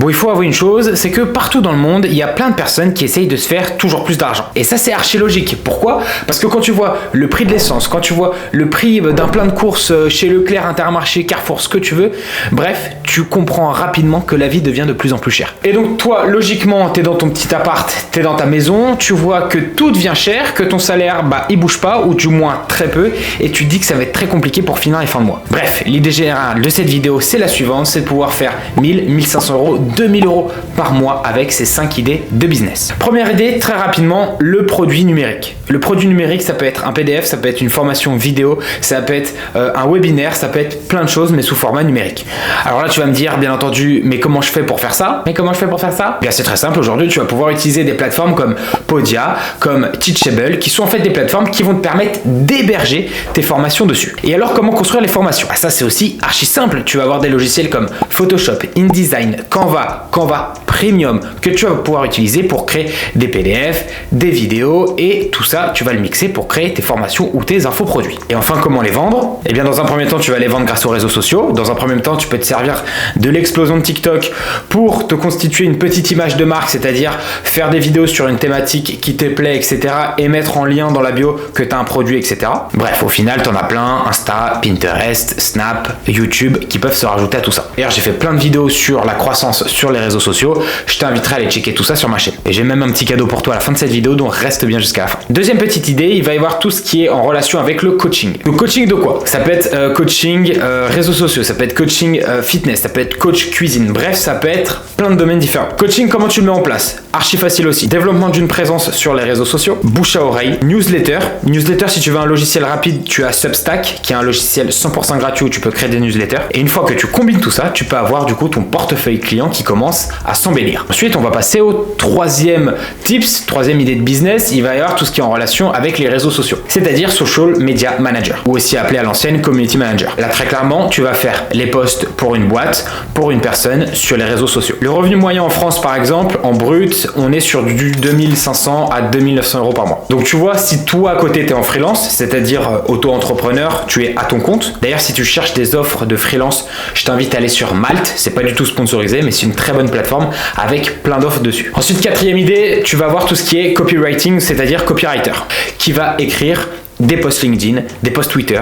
Bon, il faut avouer une chose, c'est que partout dans le monde, il y a plein de personnes qui essayent de se faire toujours plus d'argent. Et ça, c'est archi logique. Pourquoi? Parce que quand tu vois le prix de l'essence, quand tu vois le prix d'un plein de courses chez Leclerc, Intermarché, Carrefour, ce que tu veux, bref, tu comprends rapidement que la vie devient de plus en plus chère. Et donc toi, logiquement, t'es dans ton petit appart, t'es dans ta maison, tu vois que tout devient cher, que ton salaire, il bouge pas, ou du moins très peu, et tu te dis que ça va être très compliqué pour finir les fins de mois. Bref, l'idée générale de cette vidéo, c'est la suivante, c'est de pouvoir faire 1000, 1500 euros, 2000 euros par mois avec ces 5 idées de business. Première idée, très rapidement, le produit numérique. Le produit numérique, ça peut être un PDF, ça peut être une formation vidéo, ça peut être un webinaire, ça peut être plein de choses, mais sous format numérique. Alors là, tu vas me dire, bien entendu, mais comment je fais pour faire ça? Bien, c'est très simple. Aujourd'hui, tu vas pouvoir utiliser des plateformes comme Podia, comme Teachable, qui sont en fait des plateformes qui vont te permettre d'héberger tes formations dessus. Et alors, comment construire les formations? Ça, c'est aussi archi simple. Tu vas avoir des logiciels comme Photoshop, InDesign, Canva Premium, que tu vas pouvoir utiliser pour créer des PDF, des vidéos, et tout ça, tu vas le mixer pour créer tes formations ou tes infoproduits. Et enfin, comment les vendre? Eh bien, dans un premier temps, tu vas les vendre grâce aux réseaux sociaux. Dans un premier temps, tu peux te servir de l'explosion de TikTok pour te constituer une petite image de marque, c'est-à-dire faire des vidéos sur une thématique qui te plaît, etc. et mettre en lien dans la bio que tu as un produit, etc. Bref, au final, tu en as plein, Insta, Pinterest, Snap, YouTube, qui peuvent se rajouter à tout ça. D'ailleurs, j'ai fait plein de vidéos sur la croissance sur les réseaux sociaux. Je t'inviterai à aller checker tout ça sur ma chaîne. Et j'ai même un petit cadeau pour toi à la fin de cette vidéo, donc reste bien jusqu'à la fin. Deuxième petite idée, il va y avoir tout ce qui est en relation avec le coaching. Donc coaching de quoi? Ça peut être coaching réseaux sociaux, ça peut être coaching fitness, ça peut être coach cuisine, bref, ça peut être plein de domaines différents. Coaching, comment tu le mets en place? Archi facile aussi. Développement d'une présence sur les réseaux sociaux, bouche à oreille, newsletter. Newsletter, si tu veux un logiciel rapide, tu as Substack, qui est un logiciel 100% gratuit où tu peux créer des newsletters. Et une fois que tu combines tout ça, tu peux avoir du coup ton portefeuille client qui commence à s'embellir. Ensuite, on va passer au troisième tips, troisième idée de business. Il va y avoir tout ce qui est en relation avec les réseaux sociaux, c'est-à-dire social media manager, ou aussi appelé à l'ancienne community manager. Là, très clairement, tu vas faire les posts pour une boîte, pour une personne sur les réseaux sociaux. Le revenu moyen en France, par exemple, en brut, on est sur du 2500 à 2900 euros par mois. Donc tu vois, si toi à côté tu es en freelance, c'est-à-dire auto-entrepreneur, tu es à ton compte. D'ailleurs, si tu cherches des offres de freelance, je t'invite à aller sur Malte. C'est pas du tout sponsorisé, mais c'est une très bonne plateforme avec plein d'offres dessus. Ensuite, quatrième idée, tu vas voir tout ce qui est copywriting, c'est-à-dire copywriter, qui va écrire des posts LinkedIn, des posts Twitter,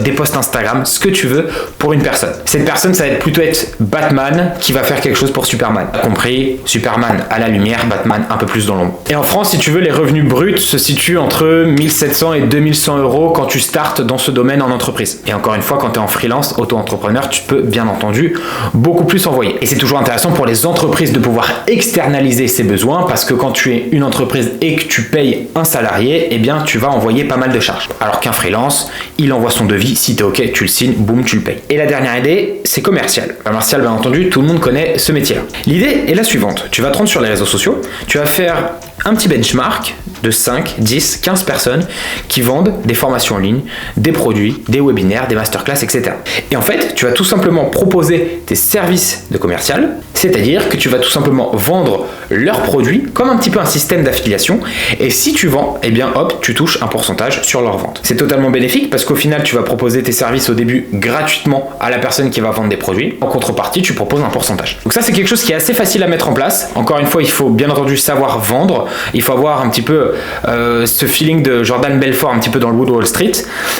des posts Instagram, ce que tu veux pour une personne. Cette personne, ça va plutôt être Batman qui va faire quelque chose pour Superman. Compris, Superman à la lumière, Batman un peu plus dans l'ombre. Et en France, si tu veux, les revenus bruts se situent entre 1700 et 2100 euros quand tu startes dans ce domaine en entreprise. Et encore une fois, quand tu es en freelance, auto-entrepreneur, tu peux bien entendu beaucoup plus envoyer. Et c'est toujours intéressant pour les entreprises de pouvoir externaliser ses besoins, parce que quand tu es une entreprise et que tu payes un salarié, eh bien tu vas envoyer pas mal de charges. Alors qu'un freelance, il envoie son devis, si t'es ok, tu le signes, boum, tu le payes. Et la dernière idée, c'est commercial. Commercial, bien entendu, tout le monde connaît ce métier-là. L'idée est la suivante. Tu vas te rendre sur les réseaux sociaux, tu vas faire un petit benchmark de 5, 10, 15 personnes qui vendent des formations en ligne, des produits, des webinaires, des masterclass, etc. Et en fait, tu vas tout simplement proposer tes services de commercial, c'est-à-dire que tu vas tout simplement vendre leurs produits comme un petit peu un système d'affiliation. Et si tu vends, eh bien hop, tu touches un pourcentage sur leur vente. C'est totalement bénéfique parce qu'au final, tu vas proposer tes services au début gratuitement à la personne qui va vendre des produits. En contrepartie, tu proposes un pourcentage. Donc ça, c'est quelque chose qui est assez facile à mettre en place. Encore une fois, il faut bien entendu savoir vendre. Il faut avoir un petit peu ce feeling de Jordan Belfort, un petit peu dans le Wood Wall Street.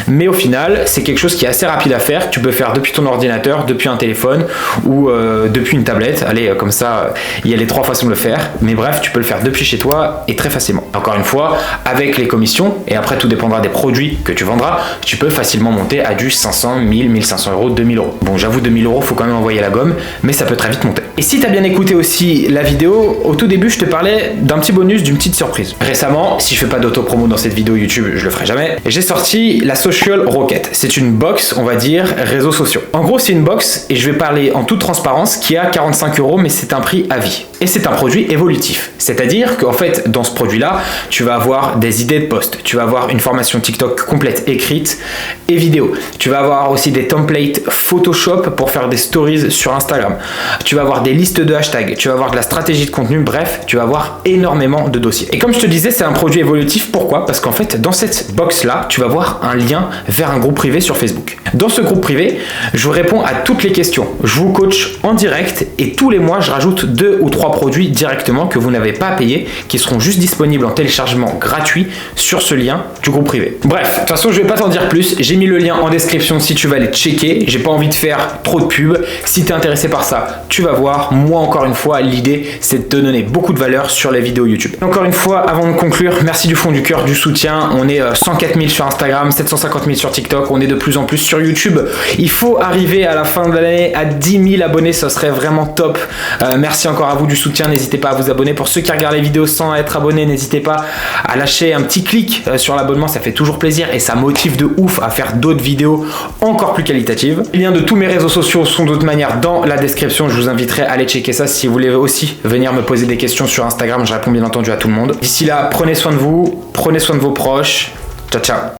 Mais au final, c'est quelque chose qui est assez rapide à faire. Tu peux faire depuis ton ordinateur, depuis un téléphone ou depuis une tablette. Allez, comme ça, il y a les 3 façons de le faire. Mais bref, tu peux le faire depuis chez toi et très facilement. Encore une fois, avec les commissions, et après tout dépendra des produits que tu vendras, tu peux facilement monter à du 500, 1000, 1500 euros, 2000 euros. Bon, j'avoue, 2000 euros, faut quand même envoyer la gomme, mais ça peut très vite monter. Et si tu as bien écouté aussi la vidéo, au tout début, je te parlais d'un petit bonus, d'une petite surprise. Récemment, si je fais pas d'auto-promo dans cette vidéo YouTube, je le ferai jamais, j'ai sorti la Social Rocket. C'est une box, on va dire, réseaux sociaux. En gros, c'est une box, et je vais parler en toute transparence, qui a 45 euros, mais c'est un prix à vie. Et c'est un produit évolutif. C'est-à-dire qu'en fait, dans ce produit-là, tu vas avoir des idées de posts, tu vas avoir une formation TikTok complète écrite et vidéo. Tu vas avoir aussi des templates Photoshop pour faire des stories sur Instagram. Tu vas avoir avoir des listes de hashtags, tu vas avoir de la stratégie de contenu, bref, tu vas avoir énormément de dossiers. Et comme je te disais, c'est un produit évolutif. Pourquoi? Parce qu'en fait, dans cette box-là, tu vas voir un lien vers un groupe privé sur Facebook. Dans ce groupe privé, je vous réponds à toutes les questions. Je vous coach en direct et tous les mois, je rajoute 2 ou 3 produits directement que vous n'avez pas à payer, qui seront juste disponibles en téléchargement gratuit sur ce lien du groupe privé. Bref, de toute façon, je vais pas t'en dire plus. J'ai mis le lien en description si tu vas aller checker. J'ai pas envie de faire trop de pub. Si tu es intéressé par ça, tu vas voir. Moi, encore une fois, l'idée, c'est de te donner beaucoup de valeur sur les vidéos YouTube. Encore une fois, avant de conclure, merci du fond du cœur du soutien. On est 104 000 sur Instagram, 750 000 sur TikTok. On est de plus en plus sur YouTube. Il faut arriver à la fin de l'année à 10 000 abonnés. Ça serait vraiment top. Merci encore à vous du soutien. N'hésitez pas à vous abonner. Pour ceux qui regardent les vidéos sans être abonnés, n'hésitez pas à lâcher un petit clic sur l'abonnement. Ça fait toujours plaisir et ça motive de ouf à faire d'autres vidéos encore plus qualitatives. Les liens de tous mes réseaux sociaux sont de toute manière dans la description. Je vous inviterai à aller checker ça si vous voulez aussi venir me poser des questions sur Instagram. Je réponds bien entendu à tout le monde. D'ici là, prenez soin de vous, prenez soin de vos proches. Ciao, ciao.